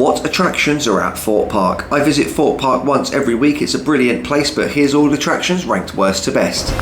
What attractions are at Thorpe Park? I visit Thorpe Park once every week. It's a brilliant place, but here's all attractions ranked worst to best.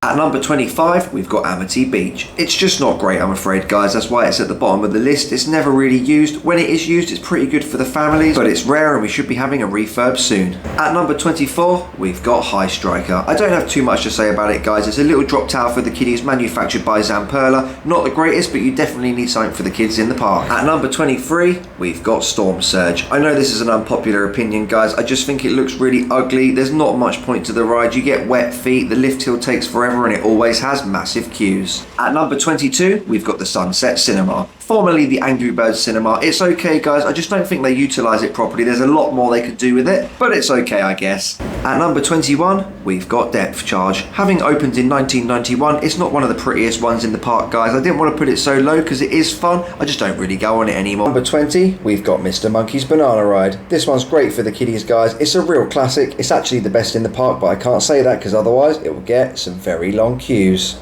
At number 25, we've got Amate Beach. It's just not great, I'm afraid, guys. That's why it's at the bottom of the list. It's never really used. When it is used, it's pretty good for the families, but it's rare and we should be having a refurb soon. At number 24, we've got High Striker. I don't have too much to say about it, guys. It's a little drop tower for the kiddies, manufactured by Zamperla. Not the greatest, but you definitely need something for the kids in the park. At number 23, we've got Storm Surge. I know this is an unpopular opinion, guys. I just think it looks really ugly. There's not much point to the ride. You get wet feet, the lift hill takes forever, and it always has massive queues. At number 22, we've got the Sunset Cinema, formerly the Angry Birds Cinema. It's okay, guys, I just don't think they utilise it properly. There's a lot more they could do with it, but it's okay, I guess. At number 21, we've got Depth Charge. Having opened in 1991, it's not one of the prettiest ones in the park, guys. I didn't want to put it so low because it is fun. I just don't really go on it anymore. Number 20, we've got Mr. Monkey's Banana Ride. This one's great for the kiddies, guys. It's a real classic. It's actually the best in the park, but I can't say that because otherwise it will get some very long queues.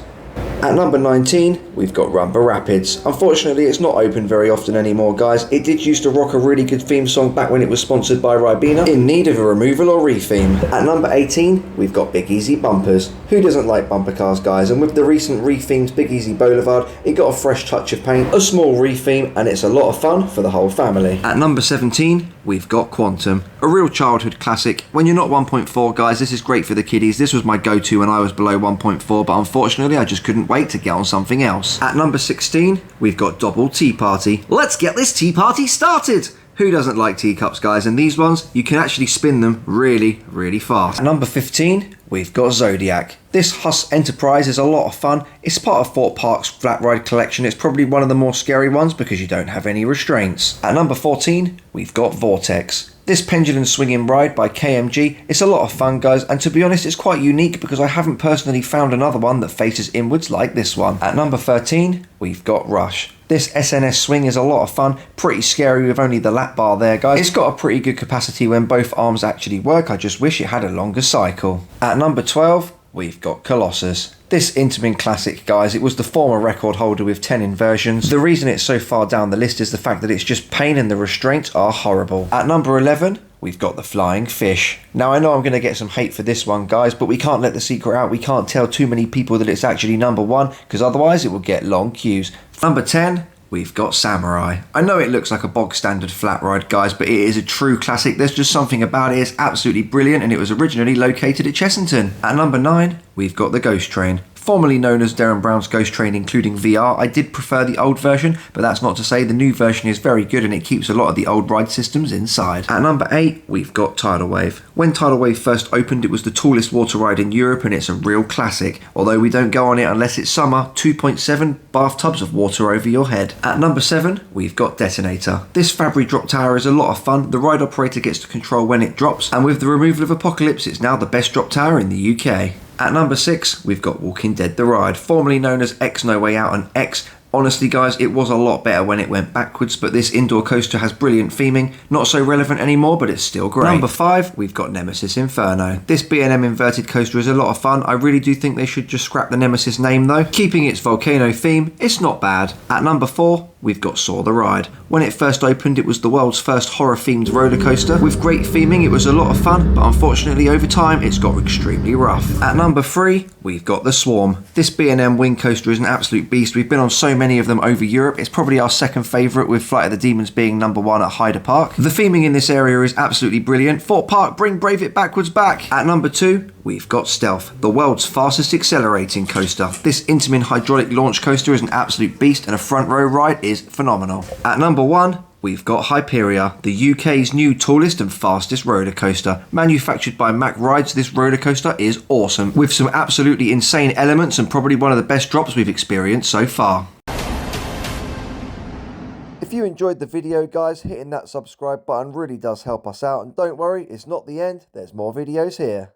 At number 19, we've got Rumber Rapids. Unfortunately, it's not open very often anymore, guys. It did used to rock a really good theme song back when it was sponsored by Ribena, in need of a removal or retheme. At number 18, we've got Big Easy Bumpers. Who doesn't like bumper cars, guys? And with the recent rethemed Big Easy Boulevard, it got a fresh touch of paint, a small retheme, and it's a lot of fun for the whole family. At number 17, we've got Quantum. A real childhood classic. When you're not 1.4, guys, this is great for the kiddies. This was my go-to when I was below 1.4, but unfortunately, I just couldn't wait to get on something else. At number 16, we've got Double Tea Party. Let's get this tea party started! Who doesn't like teacups, guys? And these ones, you can actually spin them really, really fast. At number 15, we've got Zodiac. This Huss Enterprise is a lot of fun. It's part of Thorpe Park's flat ride collection. It's probably one of the more scary ones because you don't have any restraints. At number 14, we've got Vortex. This pendulum swinging ride by KMG, it's a lot of fun, guys, and to be honest, it's quite unique because I haven't personally found another one that faces inwards like this one. At number 13, we've got Rush. This SNS swing is a lot of fun, pretty scary with only the lap bar there, guys. It's got a pretty good capacity when both arms actually work. I just wish it had a longer cycle. At number 12, we've got Colossus. This Intamin classic, guys, it was the former record holder with 10 inversions. The reason it's so far down the list is the fact that it's just pain and the restraints are horrible. At number 11, we've got the Flying Fish. Now, I know I'm going to get some hate for this one, guys, but we can't let the secret out. We can't tell too many people that it's actually number 1, because otherwise it will get long queues. Number 10, we've got Samurai. I know it looks like a bog standard flat ride, guys, but it is a true classic. There's just something about it. It's absolutely brilliant, and it was originally located at Chessington. At number 9, we've got the Ghost Train. Formerly known as Darren Brown's Ghost Train, including VR. I did prefer the old version, but that's not to say the new version is very good and it keeps a lot of the old ride systems inside. At number 8, we've got Tidal Wave. When Tidal Wave first opened, it was the tallest water ride in Europe and it's a real classic. Although we don't go on it unless it's summer, 2.7 bathtubs of water over your head. At number 7, we've got Detonator. This Fabric drop tower is a lot of fun. The ride operator gets to control when it drops, and with the removal of Apocalypse, it's now the best drop tower in the UK. At number 6, we've got Walking Dead The Ride, formerly known as X No Way Out and X. Honestly, guys, it was a lot better when it went backwards, but this indoor coaster has brilliant theming. Not so relevant anymore, but it's still great. Number 5, we've got Nemesis Inferno. This B&M inverted coaster is a lot of fun. I really do think they should just scrap the Nemesis name, though. Keeping its volcano theme, it's not bad. At number 4, we've got Saw the Ride. When it first opened, it was the world's first horror-themed roller coaster. With great theming, it was a lot of fun, but unfortunately, over time, it's got extremely rough. At number 3, we've got the Swarm. This B&M wing coaster is an absolute beast. We've been on so many of them over Europe. It's probably our second favourite, with Flight of the Demons being number 1 at Hyder Park. The theming in this area is absolutely brilliant. Thorpe Park, bring Brave It Backwards back. At number 2, we've got Stealth, the world's fastest accelerating coaster. This Intamin hydraulic launch coaster is an absolute beast and a front row ride is phenomenal. At number 1, we've got Hyperia, the UK's new tallest and fastest roller coaster. Manufactured by Mack Rides, this roller coaster is awesome, with some absolutely insane elements and probably one of the best drops we've experienced so far. If you enjoyed the video, guys, hitting that subscribe button really does help us out, and don't worry, it's not the end, there's more videos here.